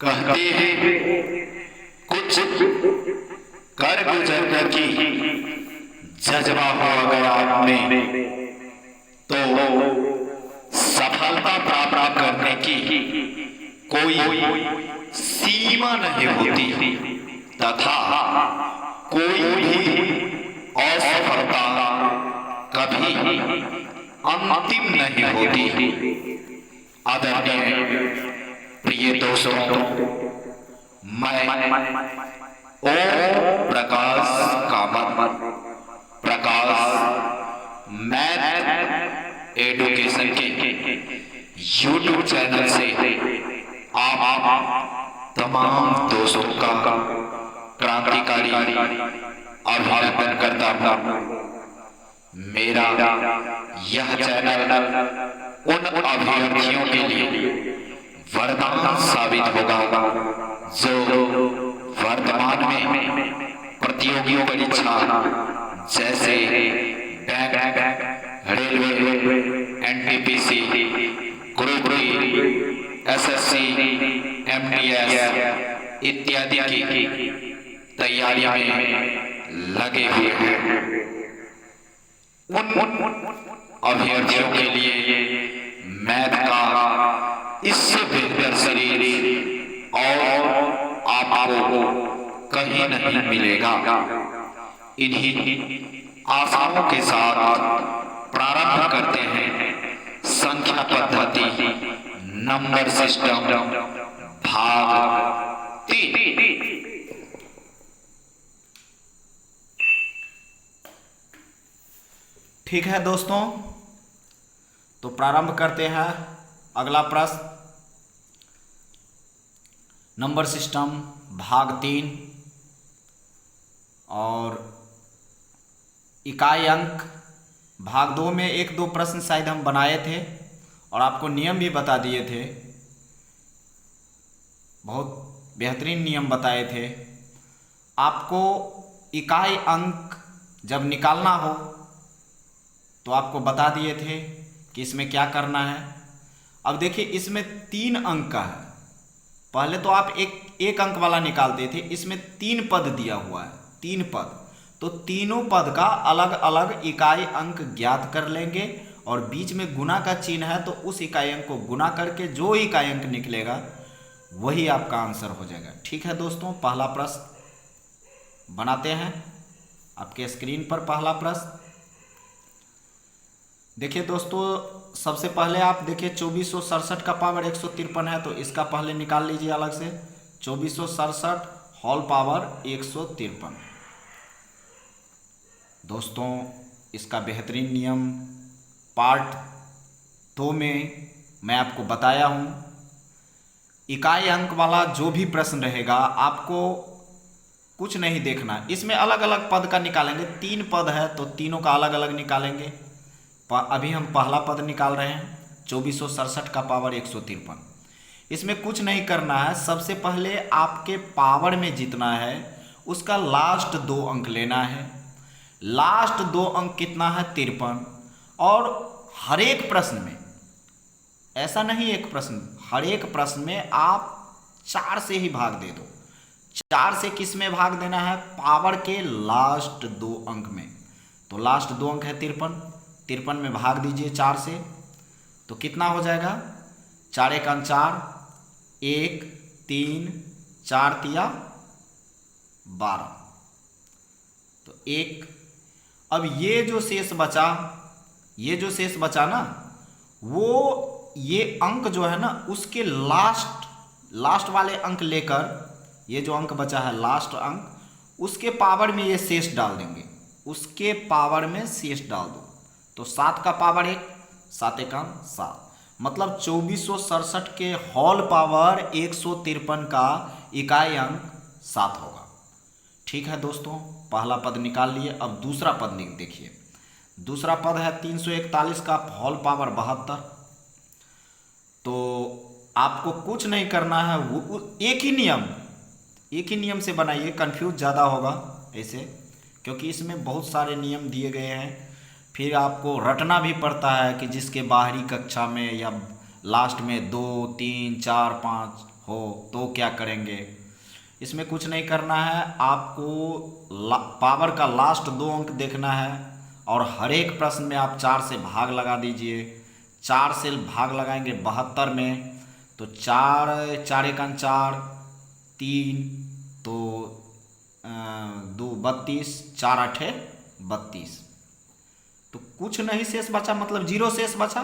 कहते हैं कुछ कर गुजरने की जज्बा हो अगर आप में तो सफलता प्राप्त करने की कोई सीमा नहीं होती तथा कोई भी असफलता कभी अंतिम नहीं होती। आदरणीय प्रिय दोस्तों, मैं ओम प्रकाश कामत प्रकाश मैथ एडुकेशन के यूट्यूब चैनल से आप तमाम दोस्तों का क्रांतिकारी अभिनंदन करता हूँ। मेरा यह चैनल उन अभ्यर्थियों के लिए वरदान साबित होगा जो वर्तमान में प्रतियोगी परीक्षा जैसे bank, railway, NTPC, group D, SSC, MTS इत्यादि की तैयारी में लगे हुए हैं। उन अभ्यर्थियों के लिए मैथ का इससे बेहतर शरीर और आपको कहीं नहीं मिलेगा। इन्हीं आशाओं के साथ प्रारंभ करते हैं संख्या पद्धति नंबर सिस्टम भाग 3। ठीक है दोस्तों, तो प्रारंभ करते हैं। अगला प्रश्न नंबर सिस्टम भाग 3 और इकाई अंक भाग 2 में 1-2 प्रश्न शायद हम बनाए थे और आपको नियम भी बता दिए थे। बहुत बेहतरीन नियम बताए थे। आपको इकाई अंक जब निकालना हो तो आपको बता दिए थे कि इसमें क्या करना है। अब देखिए, इसमें 3 अंक का है। पहले तो आप एक अंक वाला निकालते थे। इसमें 3 पद दिया हुआ है, 3 पद। तो तीनों पद का अलग अलग इकाई अंक ज्ञात कर लेंगे और बीच में गुना का चिन्ह है तो उस इकाई अंक को गुना करके जो इकाई अंक निकलेगा वही आपका आंसर हो जाएगा। ठीक है दोस्तों, पहला प्रश्न बनाते हैं आपके स्क्रीन पर। पहला प्रश्न देखिए दोस्तों, सबसे पहले आप देखिए 2467 का पावर 153 है तो इसका पहले निकाल लीजिए अलग से। 2467 होल पावर 153। दोस्तों, इसका बेहतरीन नियम पार्ट 2 में मैं आपको बताया हूँ। इकाई अंक वाला जो भी प्रश्न रहेगा आपको कुछ नहीं देखना। इसमें अलग अलग पद का निकालेंगे। 3 पद है तो तीनों का अलग अलग निकालेंगे। अभी हम पहला पद निकाल रहे हैं 2467 का पावर 153। इसमें कुछ नहीं करना है। सबसे पहले आपके पावर में जितना है उसका लास्ट 2 अंक लेना है। लास्ट 2 अंक कितना है? 53। और हर एक प्रश्न में, ऐसा नहीं एक प्रश्न, हर एक प्रश्न में आप 4 से ही भाग दे दो। 4 से किस में भाग देना है? पावर के लास्ट 2 अंक में। तो लास्ट 2 अंक है 53। 53 में भाग दीजिए 4 से तो कितना हो जाएगा? 4 × 4, 1, 3, 4 तिया 12 तो 1। अब ये जो शेष बचा ना, वो ये अंक जो है ना उसके लास्ट वाले अंक लेकर, ये जो अंक बचा है लास्ट अंक, उसके पावर में ये शेष डाल देंगे। उसके पावर में शेष डाल दो तो 7 का पावर 1, 7 × 7 मतलब 2467 के होल पावर 153 का इकाई अंक 7 होगा। ठीक है दोस्तों, पहला पद निकाल लिए। अब दूसरा पद देखिए। दूसरा पद है 341 का होल पावर 72। तो आपको कुछ नहीं करना है। वो एक ही नियम से बनाइए। कंफ्यूज ज़्यादा होगा ऐसे, क्योंकि इसमें बहुत सारे नियम दिए गए हैं। फिर आपको रटना भी पड़ता है कि जिसके बाहरी कक्षा में या लास्ट में 2, 3, 4, 5 हो तो क्या करेंगे। इसमें कुछ नहीं करना है, आपको पावर का लास्ट 2 अंक देखना है और हर एक प्रश्न में आप 4 से भाग लगा दीजिए। 4 से भाग लगाएंगे 72 में, तो 4 4 एकान 4, 3 तो 2 32, 4 8 32, तो कुछ नहीं शेष बचा, मतलब 0 शेष बचा।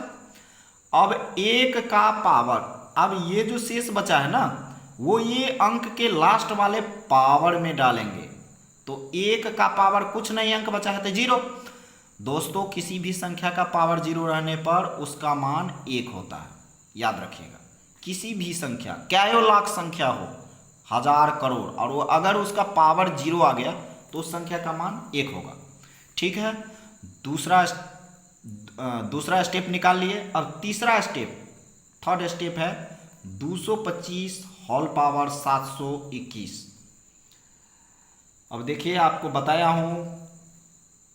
अब 1 का पावर, अब ये जो शेष बचा है ना वो ये अंक के लास्ट वाले पावर में डालेंगे, तो 1 का पावर कुछ नहीं अंक बचा है तो 0। दोस्तों किसी भी संख्या का पावर 0 रहने पर उसका मान 1 होता है, याद रखिएगा। किसी भी संख्या, क्या लाख संख्या हो, 1000 करोड़, और वो अगर उसका पावर 0 आ गया तो उस संख्या का मान 1 होगा। ठीक है, दूसरा स्टेप निकाल लिए। अब तीसरा स्टेप, थर्ड स्टेप है 225 होल पावर 721। अब देखिए आपको बताया हूं,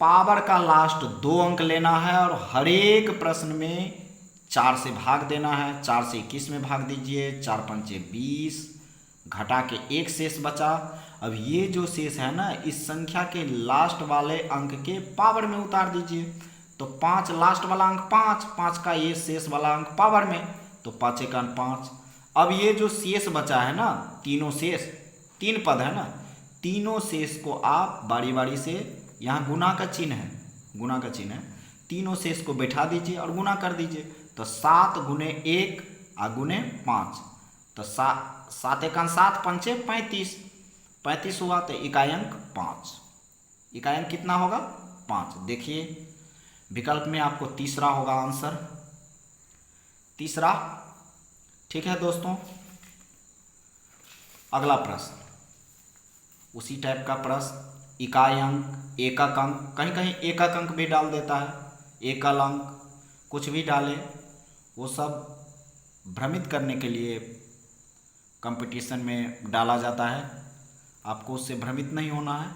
पावर का लास्ट 2 अंक लेना है और हर एक प्रश्न में 4 से भाग देना है। 4 से 21 में भाग दीजिए, 4 पंचे 20, घटा के 1 शेष बचा। अब ये जो शेष है ना, इस संख्या के लास्ट वाले अंक के पावर में उतार दीजिए, तो 5 लास्ट वाला अंक 5, 5 का ये शेष वाला अंक पावर में, तो 5 एकान 5। अब ये जो शेष बचा है ना, तीनों शेष, 3 पद है ना, तीनों शेष को आप बारी बारी से, यहाँ गुना का चिन्ह है, गुना का चिन्ह है, तीनों शेष को बैठा दीजिए और गुना कर दीजिए, तो 7 गुने 1 गुने 5, तो 7 एकान 7, पंचे 35, 35 हुआ, तो इकाई अंक 5। इकाई अंक कितना होगा? 5। देखिए विकल्प में आपको तीसरा होगा आंसर, तीसरा। ठीक है दोस्तों, अगला प्रश्न उसी टाइप का प्रश्न, इकाई अंक, एकक अंक, कहीं कहीं एकक अंक भी डाल देता है, एकल अंक, कुछ भी डाले, वो सब भ्रमित करने के लिए कंपटीशन में डाला जाता है। आपको उससे भ्रमित नहीं होना है।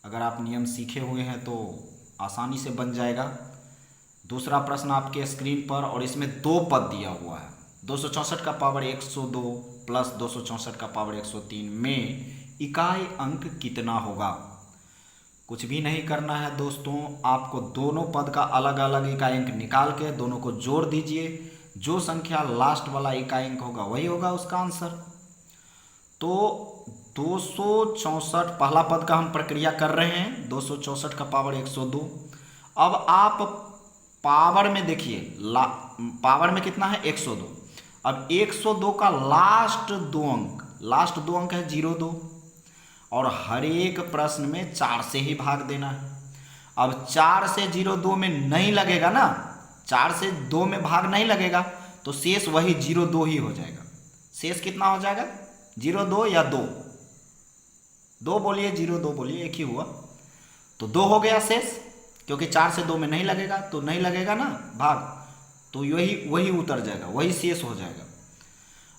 अगर आप नियम सीखे हुए हैं तो आसानी से बन जाएगा। दूसरा प्रश्न आपके स्क्रीन पर, और इसमें 2 पद दिया हुआ है। 264 का पावर 102 प्लस 264 का पावर 103 में इकाई अंक कितना होगा? कुछ भी नहीं करना है दोस्तों, आपको दोनों पद का अलग अलग इकाई अंक निकाल के दोनों को जोड़ दीजिए। जो संख्या लास्ट वाला इकाई अंक होगा वही होगा उसका आंसर। तो 264 पहला पद का हम प्रक्रिया कर रहे हैं, 264 का पावर 102। अब आप पावर में देखिए, पावर में कितना है? 102। अब 102 का लास्ट 2 अंक है 02, और हर एक प्रश्न में 4 से ही भाग देना है। अब 4 से 02 में नहीं लगेगा ना, 4 से 2 में भाग नहीं लगेगा, तो शेष वही 02 ही हो जाएगा। शेष कितना हो जाएगा? 02 या 2 बोलिए, 02 बोलिए, एक ही हुआ, तो 2 हो गया शेष, क्योंकि 4 से 2 में नहीं लगेगा, तो नहीं लगेगा ना भाग, तो वही उतर जाएगा, वही शेष हो जाएगा।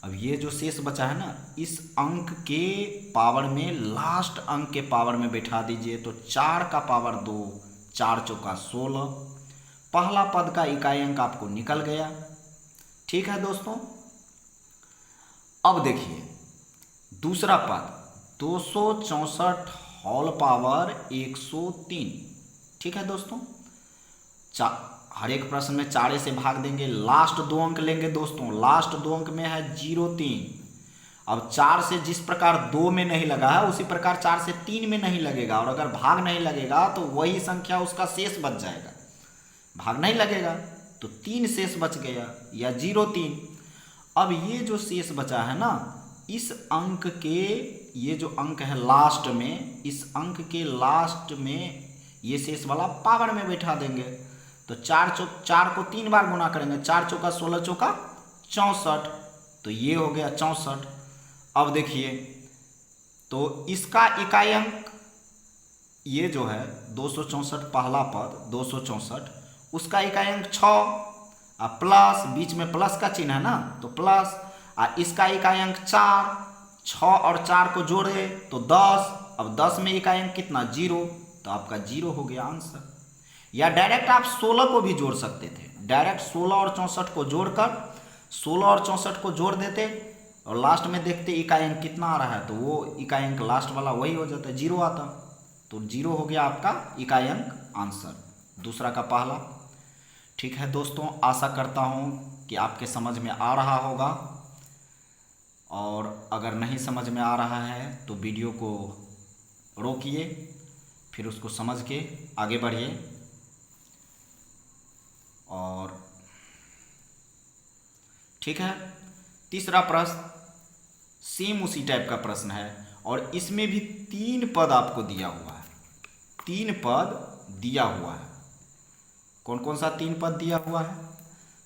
अब ये जो शेष बचा है ना, इस अंक के पावर में, लास्ट अंक के पावर में बैठा दीजिए, तो 4 का पावर 2, 4 चौका 16, पहला पद का इकाई अंक आपको निकल गया। ठीक है दोस्तों, अब देखिए दूसरा पद 264 होल पावर 103। ठीक है दोस्तों, हर एक प्रश्न में 4 से भाग देंगे, लास्ट 2 अंक लेंगे दोस्तों, लास्ट 2 अंक में है 03। अब 4 से जिस प्रकार 2 में नहीं लगा है उसी प्रकार 4 से 3 में नहीं लगेगा, और अगर भाग नहीं लगेगा तो वही संख्या उसका शेष बच जाएगा। भाग नहीं लगेगा तो 3 शेष बच गया, या 03। अब ये जो शेष बचा है ना, इस अंक के, ये जो अंक है लास्ट में, इस अंक के लास्ट में ये शेष वाला पावर में बैठा देंगे, तो 4 को 3 बार गुना करेंगे, 4 चौका 16 चौका 64, तो ये हो गया 64। अब देखिए, तो इसका इकाई अंक ये जो है 264 पहला पद 264, उसका इकाई अंक 6, प्लस, बीच में प्लस का चिन्ह है ना, तो प्लस, इसका इकाई अंक 4, 6 और 4 को जोड़े तो 10। अब 10 में इकाई अंक कितना? 0, तो आपका 0 हो गया आंसर। या डायरेक्ट आप 16 को भी जोड़ सकते थे, डायरेक्ट 16 और 64 को जोड़कर 16 और 64 को जोड़ देते और लास्ट में देखते इकाई अंक कितना आ रहा है, तो वो इकाई अंक लास्ट वाला वही हो जाता है, 0 आता। तो 0 हो गया आपका इकाई अंक आंसर, दूसरा का पहला। ठीक है दोस्तों, आशा करता हूँ कि आपके समझ में आ रहा होगा, और अगर नहीं समझ में आ रहा है तो वीडियो को रोकिए, फिर उसको समझ के आगे बढ़िए। और ठीक है, तीसरा प्रश्न सेम उसी टाइप का प्रश्न है, और इसमें भी 3 पद आपको दिया हुआ है, 3 पद दिया हुआ है। कौन कौन सा 3 पद दिया हुआ है?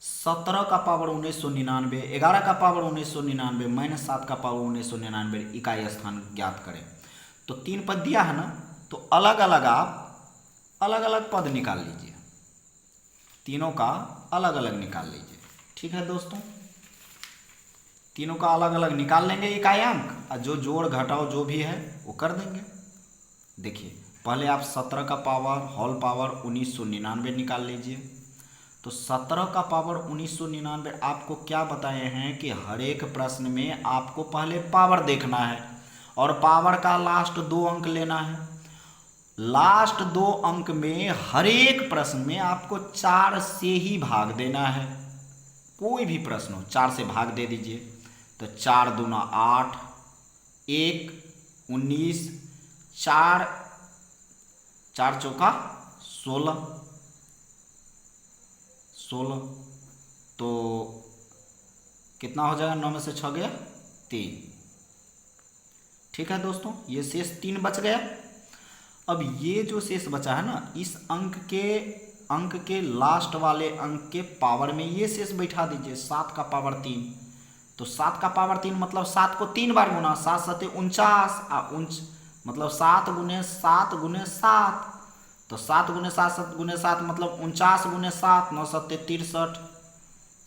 17 का पावर 1999, 11 का पावर 1999, -7 का पावर 1999 इकाई स्थान ज्ञात करें। तो 3 पद दिया है ना, तो अलग अलग आप अलग अलग पद निकाल लीजिए, तीनों का अलग अलग निकाल लीजिए। ठीक है दोस्तों, तीनों का अलग अलग निकाल लेंगे इकाई अंक, और जो जोड़ घटाव जो भी है वो कर देंगे। देखिए, पहले आप 17 का पावर होल पावर 1999 निकाल लीजिए। तो 17 का पावर 1999 आपको क्या बताए हैं कि हर एक प्रश्न में आपको पहले पावर देखना है, और पावर का लास्ट 2 अंक लेना है। लास्ट 2 अंक में हर एक प्रश्न में आपको 4 से ही भाग देना है। कोई भी प्रश्न हो 4 से भाग दे दीजिए। तो 4 दूना 8, 1 19, 4 चौका 16, तो कितना हो जाएगा? 9 में से 6 गया 3। ठीक है दोस्तों, ये शेष 3 बच गया। अब ये जो शेष बचा है ना, इस अंक के लास्ट वाले अंक के पावर में ये शेष बैठा दीजिए, 7 का पावर 3। तो 7 का पावर 3 मतलब 7 को 3 बार गुना, 7 7 49, मतलब 7 गुने 7 गुने 7, तो 7 गुने 7 7 गुने 7 मतलब 49 गुने 7, 9 7 63,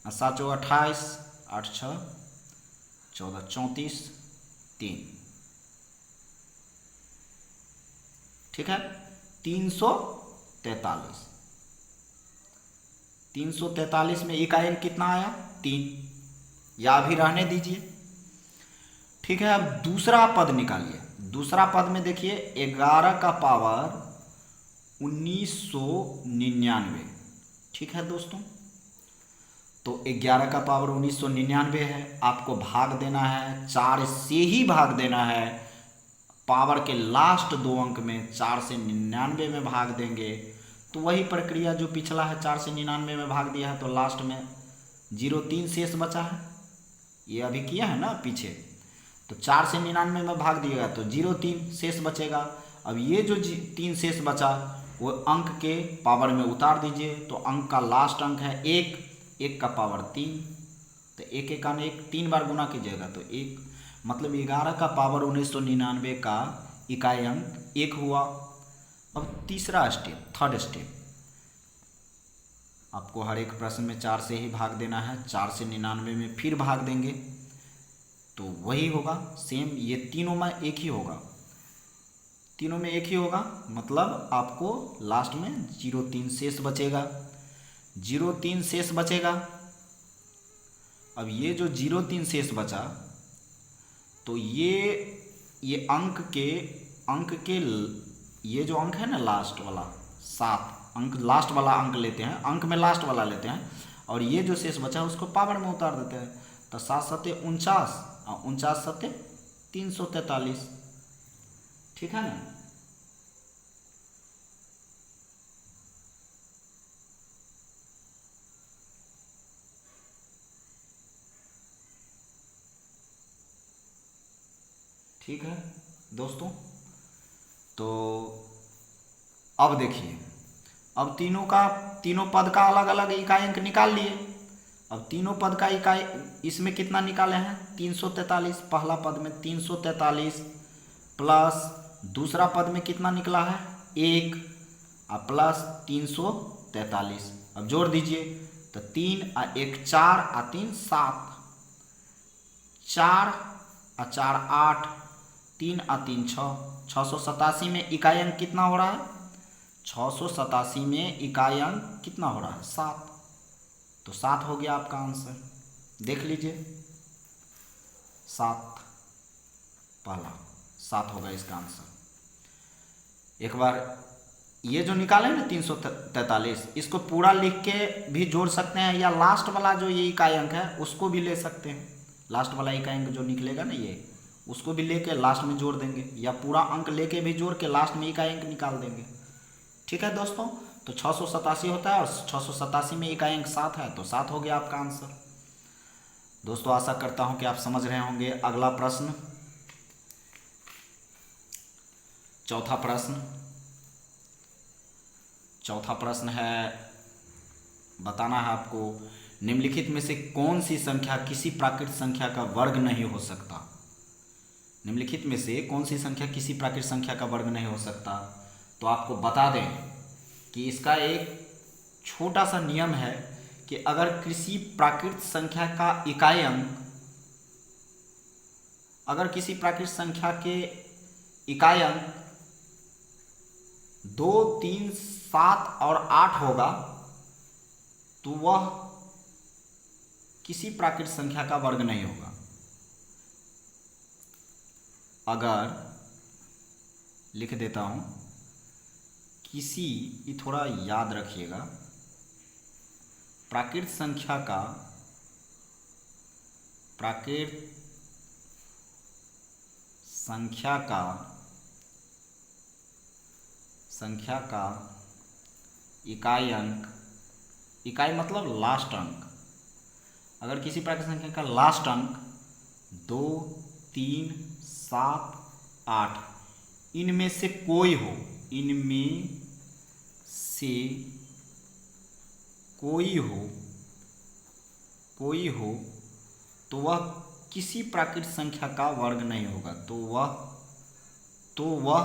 7 चौ 28, 8 6 14 34 3। ठीक है, 343। 343 में इकाई अंक कितना आया? 3, या भी रहने दीजिए। ठीक है, अब दूसरा पद निकालिए। दूसरा पद में देखिए 11 का पावर 1999। ठीक है दोस्तों, तो 11 का पावर 1999 है, आपको भाग देना है, 4 से ही भाग देना है। पावर के लास्ट 2 अंक में 4 से 99 में भाग देंगे, तो वही प्रक्रिया जो पिछला है, 4 से 99 में भाग दिया है, तो लास्ट में 0.3 शेष बचा है। ये अभी किया है ना पीछे, तो 4 से 99 में भाग दिएगा तो 0.3 शेष बचेगा। अब ये जो 3 शेष बचा वो अंक के पावर में उतार दीजिए। तो अंक का लास्ट अंक है 1, 1 का पावर 3, तो 1 1 का 1 3 बार गुना कीजिएगा तो 1, मतलब 11 का पावर 1999 का इकाई अंक 1 हुआ। अब तीसरा स्टेप, थर्ड स्टेप, आपको हर एक प्रश्न में 4 से ही भाग देना है, 4 से 99 में फिर भाग देंगे तो वही होगा सेम। ये तीनों में एक ही होगा, तीनों में एक ही होगा, मतलब आपको लास्ट में 0.3 शेष बचेगा। 0.3 शेष बचेगा। अब ये जो 0.3 शेष बचा, तो ये अंक के ये जो अंक है ना लास्ट वाला 7 अंक, लास्ट वाला अंक लेते हैं, अंक में लास्ट वाला लेते हैं, और ये जो शेष बचा है उसको पावर में उतार देते हैं। तो 7 7 49 और 49 7 343। ठीक है ना? ठीक है दोस्तों, तो अब देखिए, अब तीनों पद का अलग अलग इकाई अंक निकाल लिए। अब तीनों पद का इकाई इसमें कितना निकाले हैं? 343। पहला पद में 343 प्लस दूसरा पद में कितना निकला है? 1 और प्लस 343। अब जोड़ दीजिए तो 3 और 1 4 और 3 7, 4 और 4 8, 3 और 3 6। 687 में इकाई अंक कितना हो रहा है? 687 में इकाई अंक कितना हो रहा है? 7। तो 7 हो गया आपका आंसर। देख लीजिए 7, पहला 7 होगा इसका आंसर। एक बार ये जो निकाले ना 343, इसको पूरा लिख के भी जोड़ सकते हैं, या लास्ट वाला जो ये इकाई अंक है उसको भी ले सकते हैं। लास्ट वाला इकाई अंक जो निकलेगा ना ये, उसको भी लेके लास्ट में जोड़ देंगे, या पूरा अंक लेके भी जोड़ के लास्ट में इकाई अंक निकाल देंगे। ठीक है दोस्तों, तो 687 होता है और 687 में इकाई अंक 7 है, तो 7 हो गया आपका आंसर। दोस्तों आशा करता हूँ कि आप समझ रहे होंगे। अगला प्रश्न, चौथा प्रश्न है, बताना है आपको, निम्नलिखित में से कौन सी संख्या किसी प्राकृत संख्या का वर्ग नहीं हो सकता। निम्नलिखित में से कौन सी संख्या किसी प्राकृत संख्या का वर्ग नहीं हो सकता। तो आपको बता दें कि इसका एक छोटा सा नियम है कि अगर किसी प्राकृत संख्या का इकाई अंक, अगर किसी प्राकृत संख्या के इकाई अंक 2, 3, 7 और 8 होगा तो वह किसी प्राकृत संख्या का वर्ग नहीं होगा। अगर लिख देता हूं, किसी, ये थोड़ा याद रखिएगा, प्राकृत संख्या का इकाई अंक, इकाई मतलब लास्ट अंक, अगर किसी प्राकृत संख्या का लास्ट अंक 2, 3, 7, 8 इनमें से कोई हो, इनमें से कोई हो तो वह किसी प्राकृत संख्या का वर्ग नहीं होगा। तो वह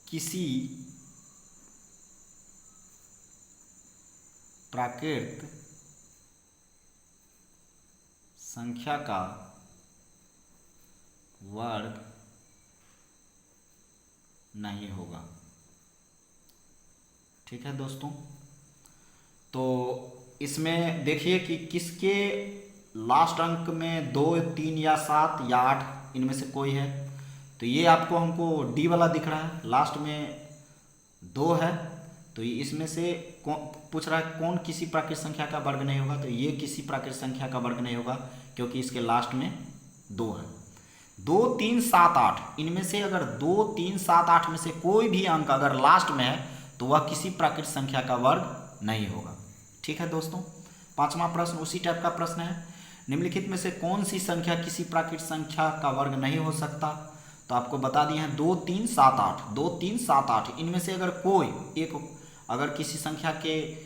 किसी प्राकृत संख्या का वर्ग नहीं होगा। ठीक है दोस्तों, तो इसमें देखिए कि किसके लास्ट अंक में 2, 3 या 7 या 8 इनमें से कोई है। तो ये आपको हमको डी वाला दिख रहा है, लास्ट में 2 है, तो इसमें से पूछ रहा है कौन किसी प्राकृत संख्या का वर्ग नहीं होगा। तो ये किसी प्राकृत संख्या का वर्ग नहीं होगा क्योंकि इसके लास्ट में 2 है। 2, 3, 7, 8 इनमें से अगर 2, 3, 7, 8 में से कोई भी अंक अगर लास्ट में है तो वह किसी प्राकृत संख्या का वर्ग नहीं होगा। ठीक है दोस्तों, पांचवा प्रश्न उसी टाइप का प्रश्न है, निम्नलिखित में से कौन सी संख्या किसी प्राकृत संख्या का वर्ग नहीं हो सकता। तो आपको बता दिए हैं 2, 3, 7, 8, 2, 3, 7, 8 इनमें से अगर कोई एक अगर किसी संख्या के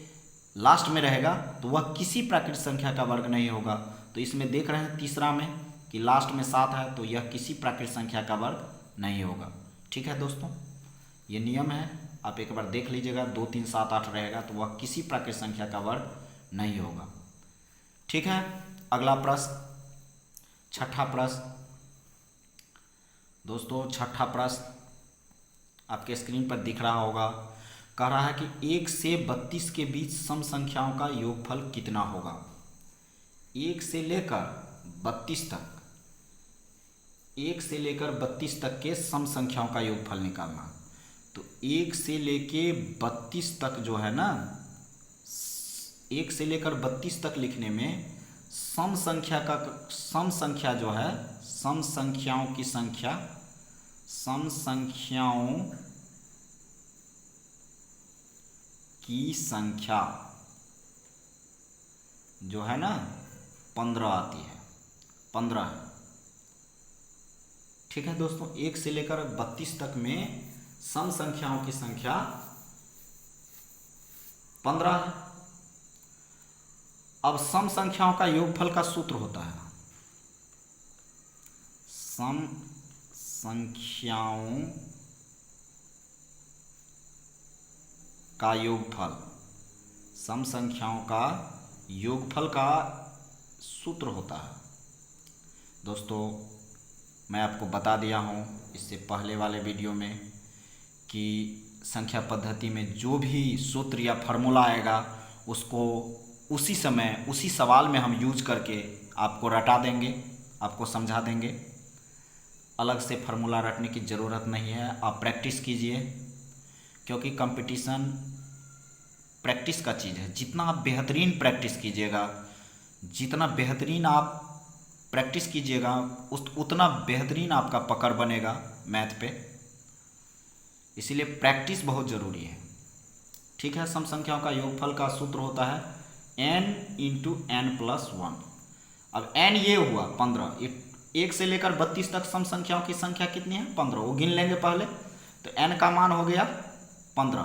लास्ट में रहेगा तो वह किसी प्राकृत संख्या का वर्ग नहीं होगा। तो इसमें देख रहे हैं तीसरा में कि लास्ट में 7 है, तो यह किसी प्राकृत संख्या का वर्ग नहीं होगा। ठीक है दोस्तों, ये नियम है, आप एक बार देख लीजिएगा, 2, 3, 7, 8 रहेगा तो वह किसी प्राकृत संख्या का वर्ग नहीं होगा। ठीक है, अगला प्रश्न, छठा प्रश्न। दोस्तों छठा प्रश्न आपके स्क्रीन पर दिख रहा होगा, कह रहा है कि 1 से 32 के बीच सम संख्याओं का योगफल कितना होगा। 1 से लेकर 32 तक, 1 से लेकर 32 तक के सम संख्याओं का योगफल निकालना। तो 1 से लेके 32 तक जो है ना, 1 से लेकर 32 तक लिखने में सम संख्या जो है, सम संख्याओं की संख्या जो है ना 15 आती है, 15 है। ठीक है दोस्तों, 1 से लेकर 32 तक में सम संख्याओं की संख्या 15 है। अब सम संख्याओं का योगफल का सूत्र होता है, सम संख्याओं का योगफल, सम संख्याओं का योगफल का सूत्र होता है। दोस्तों मैं आपको बता दिया हूँ इससे पहले वाले वीडियो में कि संख्या पद्धति में जो भी सूत्र या फार्मूला आएगा उसको उसी समय उसी सवाल में हम यूज करके आपको रटा देंगे, आपको समझा देंगे। अलग से फार्मूला रटने की ज़रूरत नहीं है, आप प्रैक्टिस कीजिए, क्योंकि कंपटीशन प्रैक्टिस का चीज़ है। जितना आप बेहतरीन प्रैक्टिस कीजिएगा, जितना बेहतरीन आप प्रैक्टिस कीजिएगा, उतना बेहतरीन आपका पकड़ बनेगा मैथ पे। इसीलिए प्रैक्टिस बहुत ज़रूरी है। ठीक है, सम संख्याओं का योगफल का सूत्र होता है n into n plus one. अब n ये हुआ 15, 1 से लेकर 32 तक सम संख्याओं की संख्या कितनी है? 15। वो गिन लेंगे पहले। तो n का मान हो गया 15,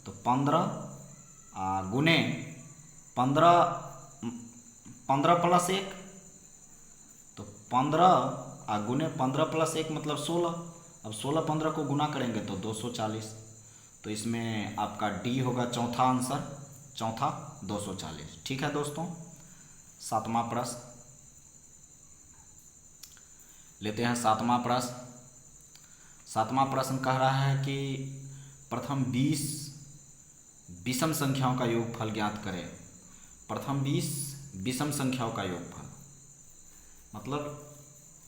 तो 15 गुने 15 प्लस 1, तो 15 गुने 15 प्लस 1 मतलब 16। अब 16 15 को गुना करेंगे तो 240। तो इसमें आपका डी होगा चौथा आंसर, चौथा 240। ठीक है दोस्तों, 7वां प्रश्न लेते हैं। 7वां प्रश्न 7वां प्रश्न कह रहा है कि प्रथम 20 विषम संख्याओं का योगफल ज्ञात करें। प्रथम 20 विषम संख्याओं का योगफल मतलब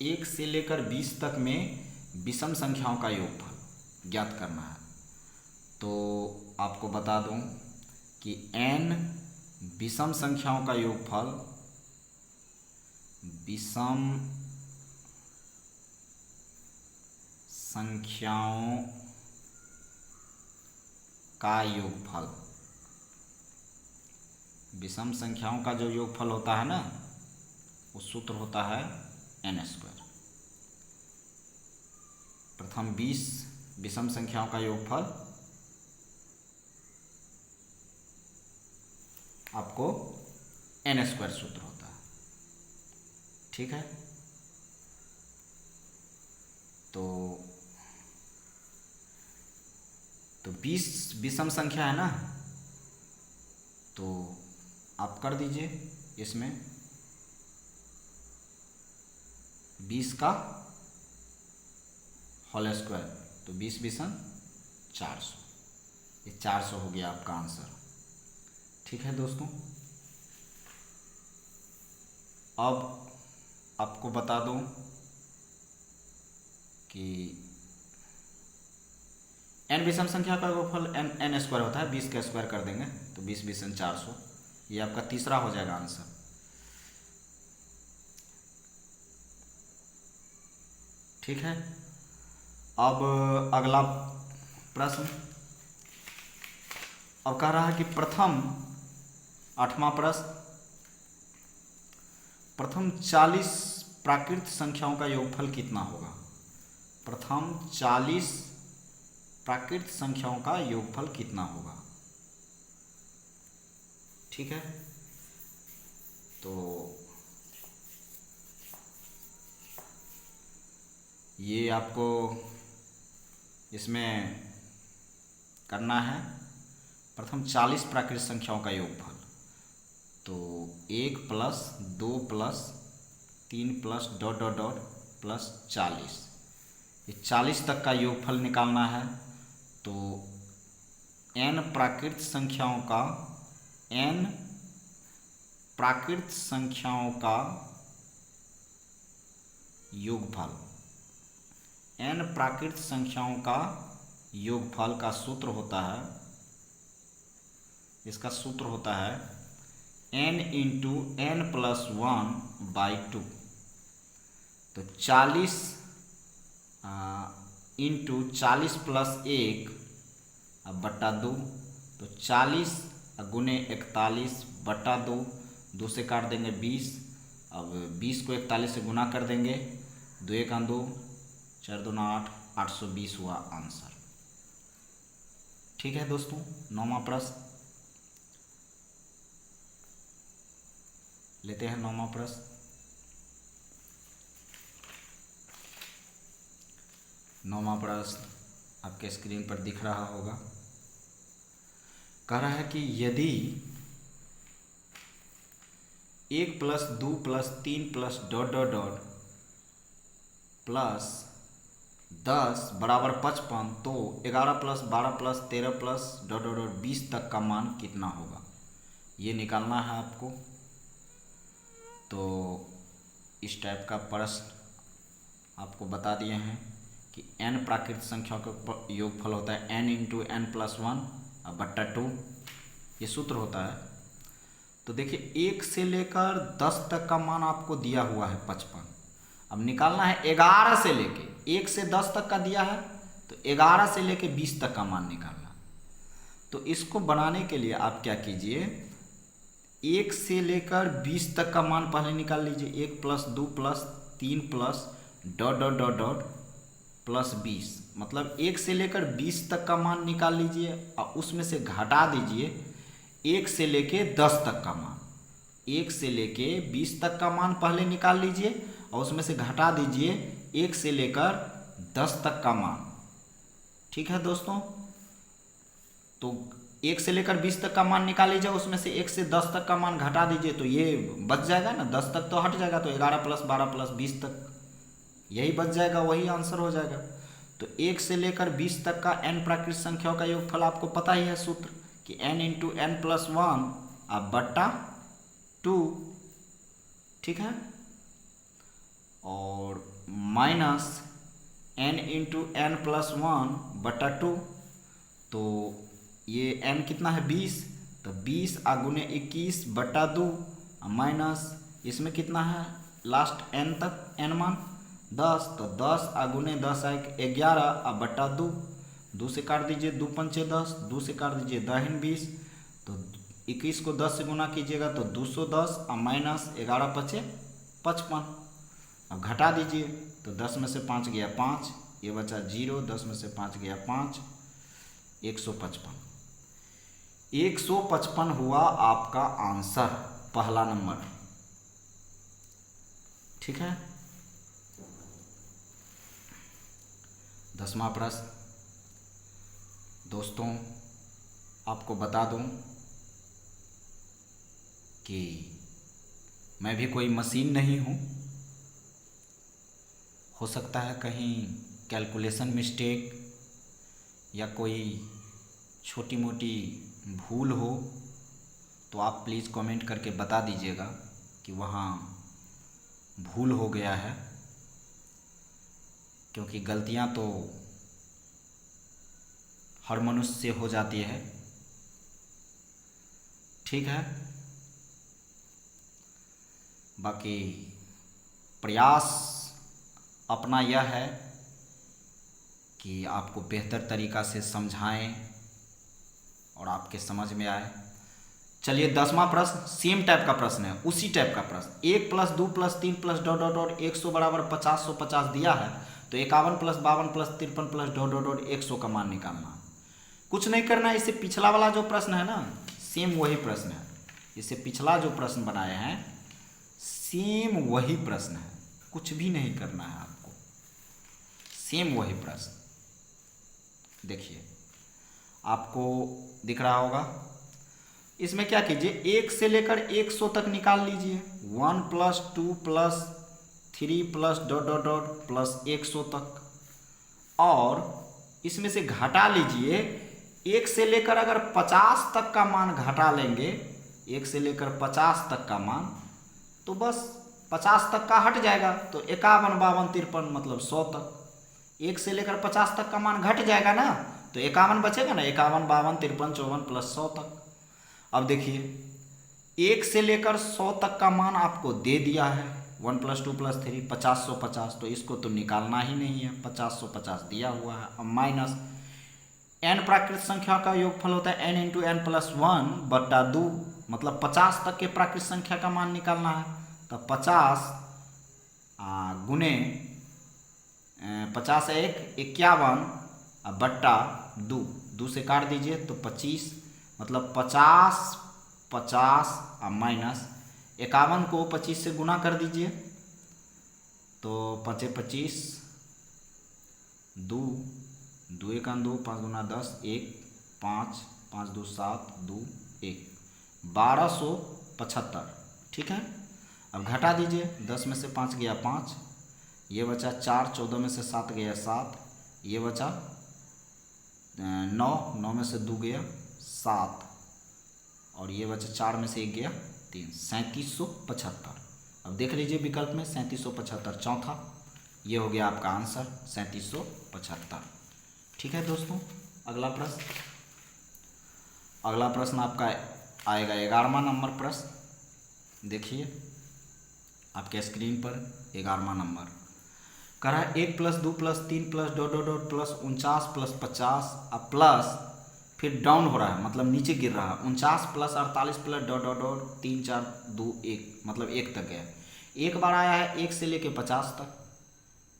1 से लेकर 20 तक में विषम संख्याओं का योगफल ज्ञात करना है। तो आपको बता दूं कि n विषम संख्याओं का योगफल, विषम संख्याओं का योगफल, विषम संख्याओं का जो योगफल होता है ना, वो सूत्र होता है n²। प्रथम 20 विषम संख्याओं का योगफल आपको n² सूत्र होता है। ठीक है, तो 20 विषम संख्या है ना, तो आप कर दीजिए इसमें 20 का होल स्क्वायर, तो 20 विषम 400, ये 400 हो गया आपका आंसर। ठीक है दोस्तों, अब आपको बता दूं कि n विषम संख्या का योगफल n² होता है, 20 का स्क्वायर कर देंगे तो 20 विषम 400, ये आपका तीसरा हो जाएगा आंसर। ठीक है, अब अगला प्रश्न अब कह रहा है कि प्रथम 8वां प्रश्न, प्रथम 40 प्राकृत संख्याओं का योगफल कितना होगा? प्रथम 40 प्राकृत संख्याओं का योगफल कितना होगा? ठीक है, तो ये आपको इसमें करना है प्रथम 40 प्राकृत संख्याओं का योगफल। तो 1 plus 2 plus 3 plus dot dot dot plus 40, ये 40 तक का योगफल निकालना है। तो n प्राकृत संख्याओं का, n प्राकृत संख्याओं का योगफल, n प्राकृत संख्याओं का योगफल का सूत्र होता है, इसका सूत्र होता है n इंटू n प्लस 1/2। तो 40 इंटू 40 प्लस 1 बट्टा 2, तो 40 गुने 41 बट्टा 2, 2 से काट देंगे 20। अब 20 को 41 से गुना कर देंगे, 2 1 2, 4 2 8, 820 हुआ आंसर। ठीक है दोस्तों, 9वां प्रश्न लेते हैं। 9वां प्रश्न, 9वां प्रश्न आपके स्क्रीन पर दिख रहा होगा। कह रहा है कि यदि 1 plus 2 plus 3 plus dot dot dot plus 10 बराबर 55, तो 11 plus 12 plus 13 plus dot dot dot 20 तक का मान कितना होगा? ये निकालना है आपको। तो इस टाइप का प्रश्न आपको बता दिए हैं कि n प्राकृतिक संख्याओं का योगफल होता है n इंटू n प्लस 1 बट्टा 2, ये सूत्र होता है। तो देखिए 1 से लेकर 10 तक का मान आपको दिया हुआ है 55। अब निकालना है 11 से लेके, 1 से 10 तक का दिया है तो 11 से लेके 20 तक का मान निकालना। तो इसको बनाने के लिए आप क्या कीजिए, 1 से लेकर 20 तक का मान पहले निकाल लीजिए। 1 plus 2 plus 3 plus dot dot dot dot plus 20, मतलब 1 से लेकर 20 तक का मान निकाल लीजिए और उसमें से घटा दीजिए 1 से लेके 10 तक का मान। 1 से लेके 20 तक का मान पहले निकाल लीजिए और उसमें से घटा दीजिए 1 से लेकर 10 तक का मान। ठीक है दोस्तों, तो 1 से लेकर 20 तक का मान निकाल लीजिए, उसमें से 1 से 10 तक का मान घटा दीजिए तो ये बच जाएगा ना, 10 तक तो हट जाएगा, तो 11 प्लस 12 प्लस 20 तक यही बच जाएगा, वही आंसर हो जाएगा। तो 1 से लेकर 20 तक का n प्राकृतिक संख्याओं का योगफल आपको पता ही है सूत्र कि n इंटू n प्लस 1 अब बट्टा 2, ठीक है, और minus n into n plus 1 बट्टा 2। तो ये n कितना है 20, तो 20 गुने 21 बट्टा 2 माइनस इसमें कितना है लास्ट n तक n मान 10, तो 10 गुने 10 आए 11 बट्टा 2, 2 से काट दीजिए 2 पंचे 10, 2 से काट दीजिए 10 20, तो 21 को 10 से गुना कीजिएगा तो 210 माइनस 11 पचे 55। अब घटा दीजिए तो 10 में से 5 गया 5, ये बचा 0, 10 में से 5 गया 5, 155। 155 हुआ आपका आंसर, पहला नंबर। ठीक है, 10वां प्रश्न दोस्तों आपको बता दूं कि मैं भी कोई मशीन नहीं हूं, हो सकता है कहीं कैलकुलेशन मिस्टेक या कोई छोटी मोटी भूल हो, तो आप प्लीज़ कमेंट करके बता दीजिएगा कि वहाँ भूल हो गया है, क्योंकि गलतियाँ तो हर मनुष्य से हो जाती है। ठीक है, बाकी प्रयास अपना यह है कि आपको बेहतर तरीक़ा से समझाएं और आपके समझ में आए। चलिए 10वां प्रश्न सेम टाइप का प्रश्न है, उसी टाइप का प्रश्न। 1 plus 2 plus 3 plus dot dot dot 100 बराबर 50 150 दिया है, तो 51 plus 52 plus 53 plus dot dot dot 100 का मान निकालना। कुछ नहीं करना है, इससे पिछला वाला जो प्रश्न है ना, सेम वही प्रश्न है। इससे पिछला जो प्रश्न बनाए हैं सेम वही प्रश्न है, कुछ भी नहीं करना है आपको, सेम वही प्रश्न। देखिए आपको दिख रहा होगा, इसमें क्या कीजिए 1 से लेकर 100 तक निकाल लीजिए, 1 plus 2 plus 3 plus dot dot dot plus 100 तक, और इसमें से घटा लीजिए 1 से लेकर अगर 50 तक का मान घटा लेंगे, 1 से लेकर 50 तक का मान, तो बस 50 तक का हट जाएगा, तो 51 52 53 मतलब 100 तक। 1 से लेकर 50 तक का मान घट जाएगा ना, तो 51 बचेगा ना, 51 52 53 54 प्लस 100 तक। अब देखिए 1 से लेकर 100 तक का मान आपको दे दिया है, 1 प्लस 2 प्लस 3 50 150, तो इसको तो निकालना ही नहीं है, 50 150 दिया हुआ है। अब माइनस n प्राकृतिक संख्या का योगफल होता है n इंटू n प्लस 1 बट्टा 2, मतलब 50 तक के प्राकृतिक संख्या का मान निकालना है, तो 50 गुने 50 1 51 बट्टा 2, 2 से काट दीजिए तो 25, मतलब 50 50 माइनस 51 को 25 से गुना कर दीजिए तो 5 25 2 2 1 2 5 गुना 10 1 5 5 2 7 2 1 1275। ठीक है, अब घटा दीजिए, 10 में से 5 गया 5, ये बचा 4, 14 में से 7 गया 7, ये बचा 9, 9 में से 2 गया 7, और ये बचा 4 में से 1 गया 3, 3775। अब देख लीजिए विकल्प में 3775 चौथा, ये हो गया आपका आंसर 3775। ठीक है दोस्तों, अगला प्रश्न आपका आएगा 11वां नंबर प्रश्न। देखिए आपके स्क्रीन पर 11वां नंबर कह रहा है 1 + 2 + 3 + डॉट डॉट डॉट प्लस 49 + 50 अब प्लस फिर डाउन हो रहा है, मतलब नीचे गिर रहा है, 49 + 48 + डॉट डॉट डॉट 3 4 2 1, मतलब 1 तक गया। एक बार आया है 1 से लेके 50 तक,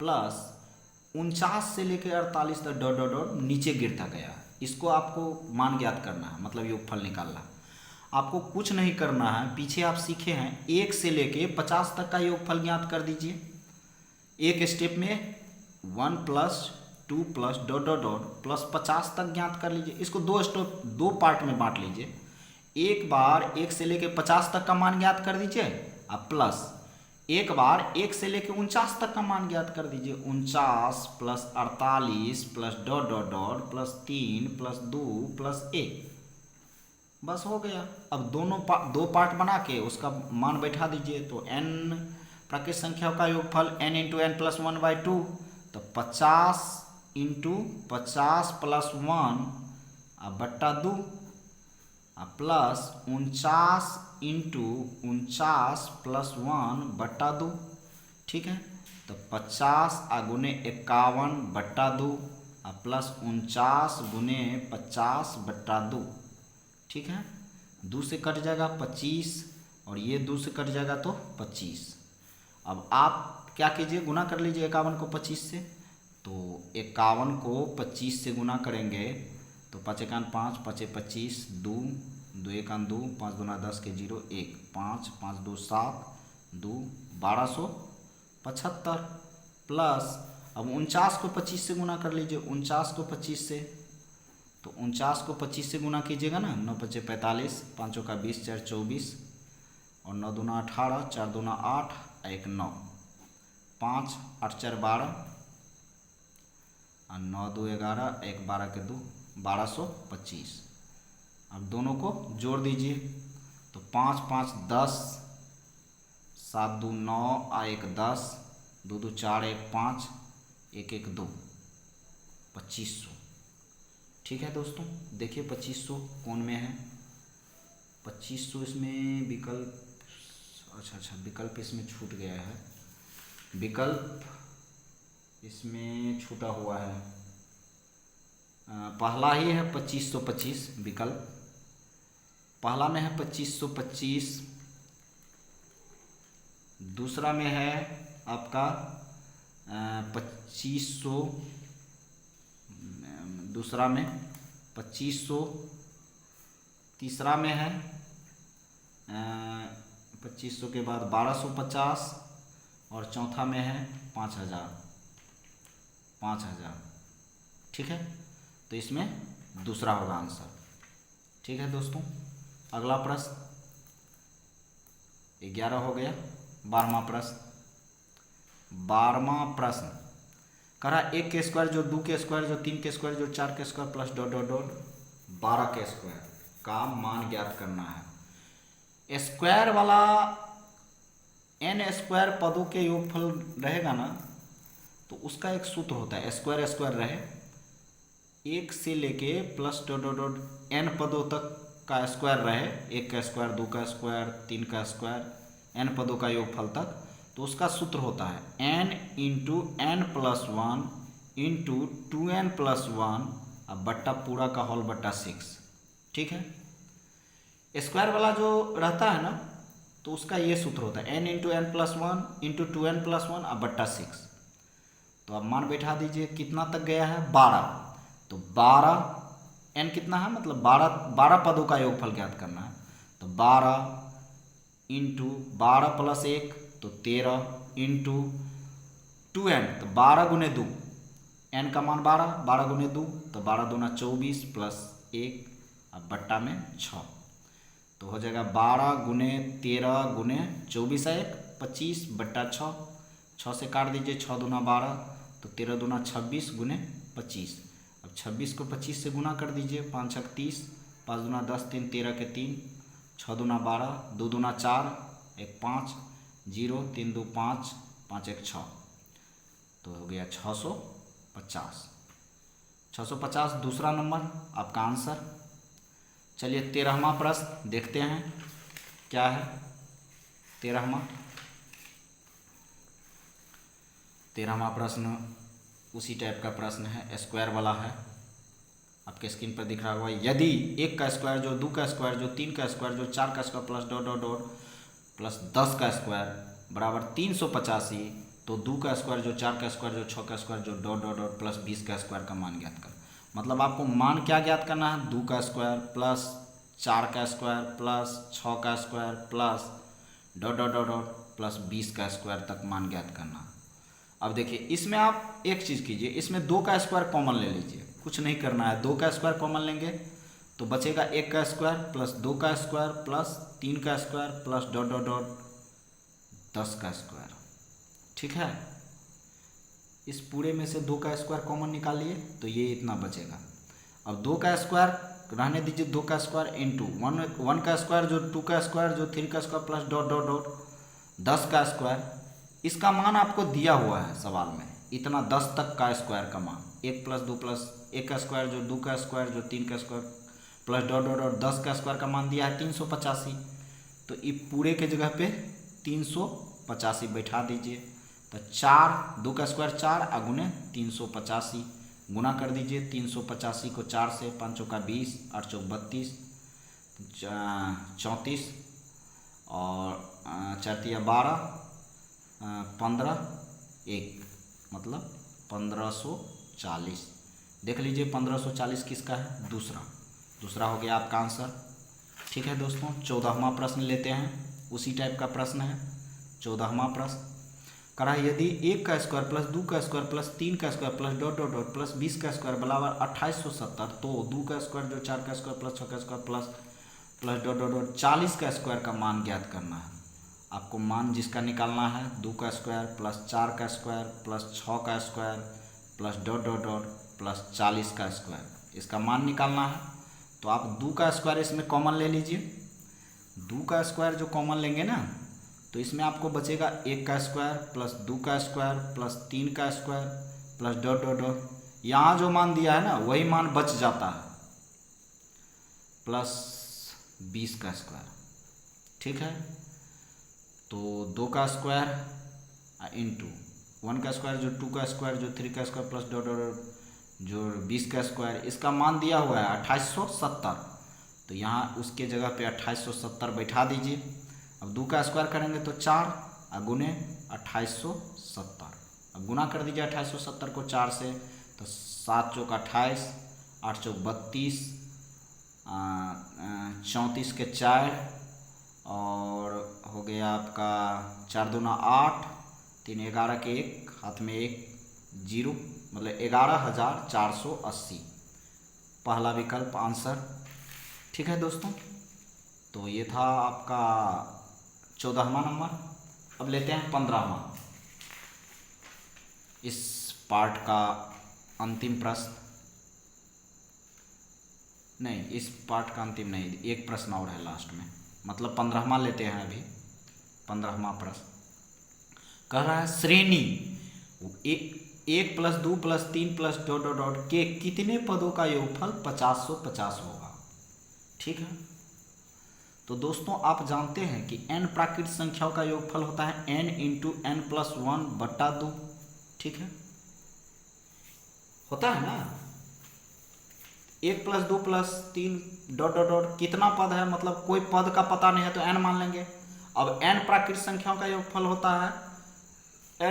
प्लस 49 से लेके 48 तक डॉट डॉट डॉट नीचे गिरता गया। इसको आपको मान ज्ञात करना है, मतलब योगफल निकालना। आपको कुछ नहीं करना है, पीछे आप सीखे हैं 1 से लेके 50 तक का योगफल ज्ञात कर दीजिए। एक स्टेप में 1 + 2 + डॉट डॉट डॉट प्लस 50 तक ज्ञात कर लीजिए। इसको दो पार्ट में बांट लीजिए। एक बार 1 से लेके 50 तक का मान ज्ञात कर दीजिए, अब प्लस एक बार 1 से लेके 49 तक का मान ज्ञात कर दीजिए। 49 + 48 + डॉट डॉट डॉट प्लस 3 + 2 + 1, बस हो गया। अब दो पार्ट बना के उसका मान बैठा दीजिए। तो n प्राकृत संख्याओं का योगफल n × n + 1/2, तो 50 × 50 + 1 अब बट्टा 2 प्लस 49 × 49 + 1 बट्टा 2। ठीक है, तो 50 गुने 51 बट्टा 2 प्लस 49 गुने 50 बट्टा 2। ठीक है, 2 से कट जाएगा 25 और ये 2 से कट जाएगा तो 25। अब आप क्या कीजिए, गुना कर लीजिए 51 को 25 से। तो 51 को 25 से गुना करेंगे तो 5 × 1 5, 5 × 25, 2 2 × 1 2, 5 × 2 10 के 0 1, 5 5 2 7, 2 1275 प्लस अब 49 को 25 से गुना कर लीजिए। 49 को 25 से, तो 49 को 25 से गुना कीजिएगा ना, 9 × 5 = 45, 5 का 20, 4 24 और 9 दूना 18, 4 दूना 8, 1 9, 5 8 4 12 और 9 2 11, 1 12 के 2 1225। अब दोनों को जोड़ दीजिए तो 5 5 10, 7 2 9 1 10, 2 2 4 1 5, 1 1 2, 2500। ठीक है दोस्तों, देखिए 2500 कौन में है। 2500 इसमें विकल्प, अच्छा विकल्प इसमें छूट गया है, विकल्प इसमें छूटा हुआ है। पहला ही है 2525, विकल्प पहला में है 2525, दूसरा में है आपका 2500, दूसरा में 2500, तीसरा में है 2500 के बाद 1250 और चौथा में है 5000। ठीक है, तो इसमें दूसरा होगा आंसर। ठीक है दोस्तों, अगला प्रश्न 11 हो गया। 12वां प्रश्न कह रहा 1 के स्क्वायर जो 2 के स्क्वायर जो 3 के स्क्वायर जो 4 के square plus dot dot dot 12 के स्क्वायर का मान ज्ञात करना है। स्क्वायर वाला n स्क्वायर पदों के योगफल रहेगा ना, तो उसका एक सूत्र होता है, स्क्वायर स्क्वायर रहे 1 से लेके plus dot dot dot n पदों तक का स्क्वायर रहे, 1 का स्क्वायर 2 का स्क्वायर 3 का स्क्वायर n पदों का योगफल तक, तो उसका सूत्र होता है n × n + 1 × 2n + 1 अब बट्टा पूरा का होल बट्टा 6। ठीक है, स्क्वायर वाला जो रहता है ना, तो उसका ये सूत्र होता है n × n + 1 × 2n + 1 अब बट्टा 6। तो अब मान बैठा दीजिए, कितना तक गया है 12, तो 12 n कितना है, मतलब 12 पदों का योगफल ज्ञात करना है। तो 12 × 12 + 1 तो 13 × 2n, तो 12 गुने 2, n का मान 12, 12 गुने 2 तो 12 दूना 24 प्लस 1 अब बट्टा में 6, तो हो जाएगा 12 गुने 13 गुने 24 है 25 बट्टा 6, 6 से काट दीजिए, 6 दूना 12 तो 13 दूना 26 गुने 25। अब 26 को 25 से गुना कर दीजिए, 5 6 30, 5 दूना 10, 3 13 के 3 6 दूना 12, 2 दूना 4, 1 5, 0 3 2 5, 5 1 6, तो हो गया 650। 650 दूसरा नंबर आपका आंसर। चलिए 13वां प्रश्न देखते हैं क्या है। 13वां प्रश्न उसी टाइप का प्रश्न है, स्क्वायर वाला है, आपके स्क्रीन पर दिख रहा होगा। यदि 1 का स्क्वायर जो 2 का स्क्वायर जो 3 का स्क्वायर जो 4 का square plus dot dot dot plus 10 का स्क्वायर बराबर 385, तो 2 का स्क्वायर जो 4 का स्क्वायर जो 6 का स्क्वायर जो डॉट डॉट डॉट प्लस 20 का स्क्वायर का मान ज्ञात कर। मतलब आपको मान क्या ज्ञात करना है, 2 का स्क्वायर प्लस 4 का स्क्वायर प्लस 6 का square plus dot dot dot dot plus 20 का स्क्वायर तक मान ज्ञात करना। अब देखिए इसमें आप एक चीज़ कीजिए, इसमें 2 का स्क्वायर कॉमन ले लीजिए, कुछ नहीं करना है। 2 का स्क्वायर कॉमन लेंगे तो बचेगा 1 का स्क्वायर प्लस 2 का स्क्वायर प्लस 3 का square plus dot dot dot 10 का स्क्वायर। ठीक है, इस पूरे में से 2 का स्क्वायर कॉमन निकालिए तो ये इतना बचेगा। अब 2 का स्क्वायर रहने दीजिए, 2 का स्क्वायर इंटू 1 का स्क्वायर जो 2 का स्क्वायर जो 3 का square plus dot dot dot 10 का स्क्वायर। इसका मान आपको दिया हुआ है सवाल में, इतना 10 तक का स्क्वायर का मान। 1 प्लस 2 प्लस 1 का स्क्वायर जो 2 का स्क्वायर जो 3 का square plus dot dot dot 10 का स्क्वायर का मान दिया है 385, तो ये पूरे के जगह पे 385 बैठा दीजिए। तो 4 2 का स्क्वायर 4 अगुने 385 गुना कर दीजिए। 385 को 4 से 5 चौका 20, 8 चौक 32, 34 और 4 तिया 12, 15 1 मतलब 1540। देख लीजिए 1540 किसका है, दूसरा हो गया आपका आंसर। ठीक है दोस्तों, 14वां प्रश्न लेते हैं, उसी टाइप का प्रश्न है। 14वां प्रश्न करा है, यदि 1 का स्क्वायर प्लस 2 का स्क्वायर प्लस 3 का square plus dot dot dot plus 20 का स्क्वायर बराबर 2870, तो 2 का स्क्वायर जो 4 का स्क्वायर प्लस 6 का square plus dot dot dot 40 का स्क्वायर का मान ज्ञात करना है। आपको मान जिसका निकालना है 2 का स्क्वायर प्लस 4 का स्क्वायर प्लस 6 का square plus dot dot dot plus 40 का स्क्वायर, इसका मान निकालना है। तो आप 2 का स्क्वायर इसमें कॉमन ले लीजिए। 2 का स्क्वायर जो कॉमन लेंगे ना, तो इसमें आपको बचेगा 1 का स्क्वायर प्लस 2 का स्क्वायर प्लस 3 का square plus dot dot dot, यहाँ जो मान दिया है ना वही मान बच जाता है, प्लस 20 का स्क्वायर। ठीक है, तो 2 का स्क्वायर इंटू 1 का स्क्वायर जो 2 का स्क्वायर जो 3 का स्क्वायर प्लस डॉट डॉट जो 20 का स्क्वायर, इसका मान दिया हुआ है 2870, तो यहाँ उसके जगह पे 2870 बैठा दीजिए। अब 2 का स्क्वायर करेंगे तो 4 गुने 2870, अब गुना कर दीजिए 2870 को 4 से, तो 7 चौक 28, 8 चौक 32, 34 के 4 और हो गया आपका 4 दूना 8, 3 11 के 1, हाथ में 1 0, मतलब 11,480 पहला विकल्प आंसर। ठीक है दोस्तों, तो ये था आपका 14वां नंबर। अब लेते हैं 15वां, इस पार्ट का अंतिम प्रश्न, नहीं इस पार्ट का अंतिम नहीं, एक प्रश्न और है लास्ट में, मतलब 15वां लेते हैं अभी। 15वां प्रश्न कह रहा है, श्रेणी 1 plus 2 plus 3 plus dot dot dot के कितने पदों का योगफल 50/50 होगा। ठीक है, तो दोस्तों आप जानते हैं कि n प्राकृत संख्याओं का योगफल होता है n इंटू n प्लस 1/2। ठीक है, होता है ना। 1 plus 2 plus 3 dot dot dot कितना पद है, मतलब कोई पद का पता नहीं है तो n मान लेंगे। अब n प्राकृत संख्याओं का योगफल होता है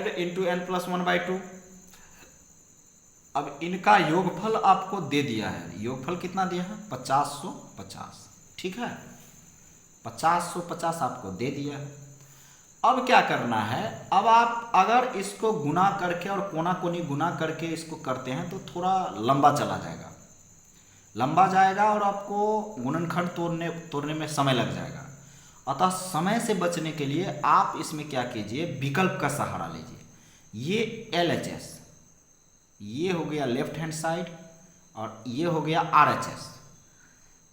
n इंटू n प्लस 1/2। अब इनका योगफल आपको दे दिया है, योगफल कितना दिया है 50/50। ठीक है, 50/50 आपको दे दिया है। अब क्या करना है, अब आप अगर इसको गुना करके और कोना कोनी गुना करके इसको करते हैं तो थोड़ा लंबा चला जाएगा, लंबा जाएगा और आपको गुणनखंड तोड़ने में समय लग जाएगा। अतः समय से बचने के लिए आप इसमें क्या कीजिए, विकल्प का सहारा लीजिए। ये LHS, ये हो गया लेफ्ट हैंड साइड और ये हो गया RHS।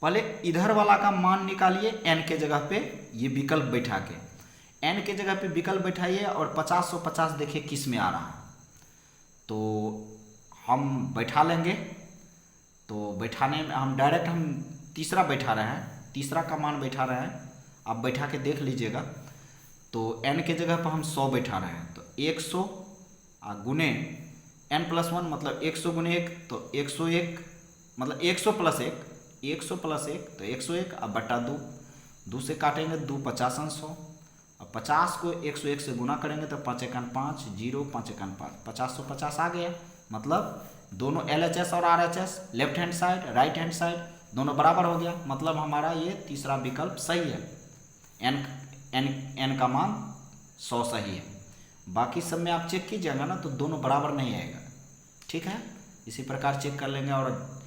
पहले इधर वाला का मान निकालिए n के जगह पे ये विकल्प बैठा के, n के जगह पे विकल्प बैठाइए और 50 और 50 देखिए किस में आ रहा है। तो हम बैठा लेंगे। तो बैठाने में हम डायरेक्ट हम तीसरा बैठा रहे हैं, तीसरा का मान बैठा रहे हैं, आप बैठा के देख लीजिएगा। तो n के जगह पर हम 100 बैठा रहे हैं, तो 100 गुने n+1 मतलब 100 गुने 1 तो 101 मतलब 100 प्लस 1, 100 प्लस 1 तो 101 अब बटा 2, 2 से काटेंगे 2 50 अंश हो। अब 50 को 101 से गुना करेंगे तो 5 एकन 5, 0 5 एकन 5, 50 से 50 आ गया। मतलब दोनों LHS और RHS left hand side right hand side दोनों बराबर हो गया। मतलब हमारा ये तीसरा विकल्प सही है, n का मान 100 सही है। बाकी सब में आप चेक कीजिएगा ना तो दोनों बराबर नहीं आएगा, ठीक है। इसी प्रकार चेक कर लेंगे। और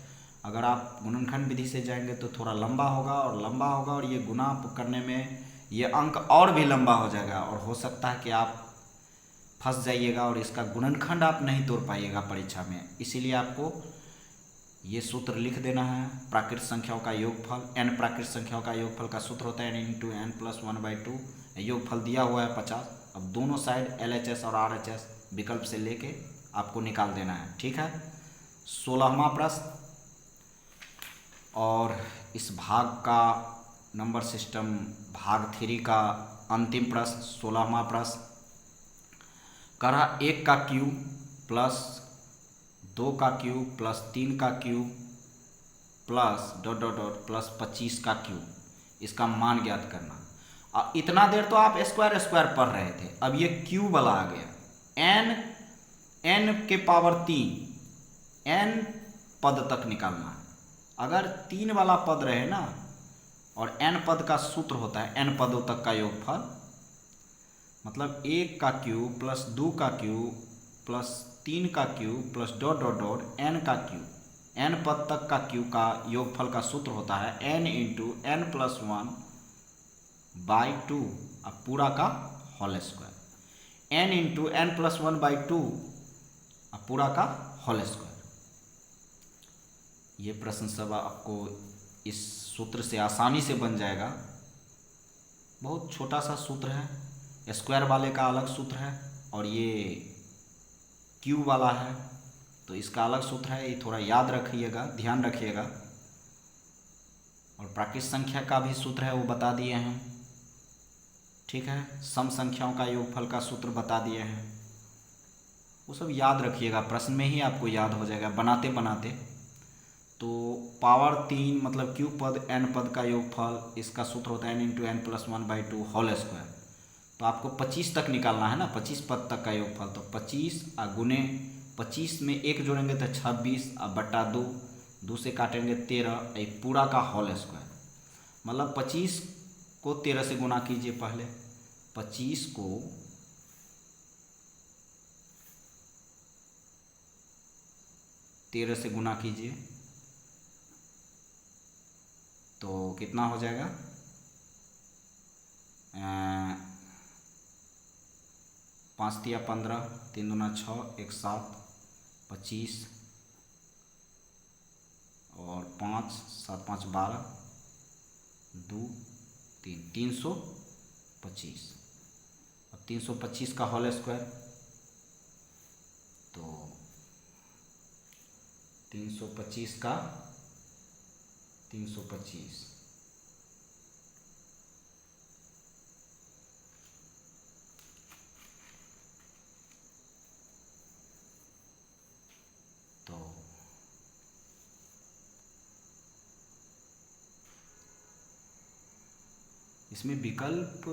अगर आप गुणनखंड विधि से जाएंगे तो थोड़ा लंबा होगा और ये गुना करने में ये अंक और भी लंबा हो जाएगा और हो सकता है कि आप फंस जाइएगा और इसका गुणनखंड आप नहीं तोड़ पाइएगा परीक्षा में। इसीलिए आपको ये सूत्र लिख देना है। प्राकृत संख्याओं का योगफल, n प्राकृत संख्याओं का योगफल का सूत्र होता है n × n+1/2। योगफल दिया हुआ है 50। अब दोनों साइड LHS और RHS विकल्प से लेके आपको निकाल देना है, ठीक है। 16वां प्रश्न और इस भाग का नंबर सिस्टम भाग 3 का अंतिम प्रश्न 16वां प्रश्न। कह रहा 1 का क्यूब प्लस 2 का क्यूब प्लस 3 का क्यूब प्लस ... प्लस 25 का क्यूब, इसका मान ज्ञात करना। अब इतना देर तो आप स्क्वायर स्क्वायर पढ़ रहे थे, अब ये क्यूब वाला आ गया। n के पावर 3 n पद तक निकालना है। अगर 3 वाला पद रहे ना और n पद का सूत्र होता है n पदों तक का योगफल, मतलब 1 का क्यूब प्लस 2 का क्यूब प्लस 3 का क्यूब प्लस ... n का क्यूब, n पद तक का क्यूब का योगफल का सूत्र होता है n × n+1/2 अब पूरा का होल स्क्वायर, n × n+1/2 अब पूरा का होल स्क्वायर। ये प्रश्न सब आपको इस सूत्र से आसानी से बन जाएगा। बहुत छोटा सा सूत्र है, स्क्वायर वाले का अलग सूत्र है और ये क्यूब वाला है तो इसका अलग सूत्र है। ये थोड़ा याद रखिएगा, ध्यान रखिएगा। और प्राकृत संख्या का भी सूत्र है वो बता दिए हैं, ठीक है। सम संख्याओं का योगफल का सूत्र बता दिए हैं, वो सब याद रखिएगा, प्रश्न में ही आपको याद हो जाएगा बनाते बनाते। तो पावर 3 मतलब क्यूब पद n पद का योगफल, इसका सूत्र होता है n × n+1/2 होल स्क्वायर। तो आपको 25 तक निकालना है ना, 25 पद तक का योगफल। तो 25 गुने 25 में 1 जोड़ेंगे तो 26 अब बटा 2, 2 से काटेंगे 13, एक पूरा का होल स्क्वायर। मतलब 25 को 13 से गुना कीजिए। पहले 25 को 13 से गुना कीजिए तो कितना हो जाएगा, 5 × 15, 3 × 6, 1 7, 25 और 5 7 5 12, 2 3 325। अब 325 का होल स्क्वायर तो 325 का 325 तो इसमें विकल्प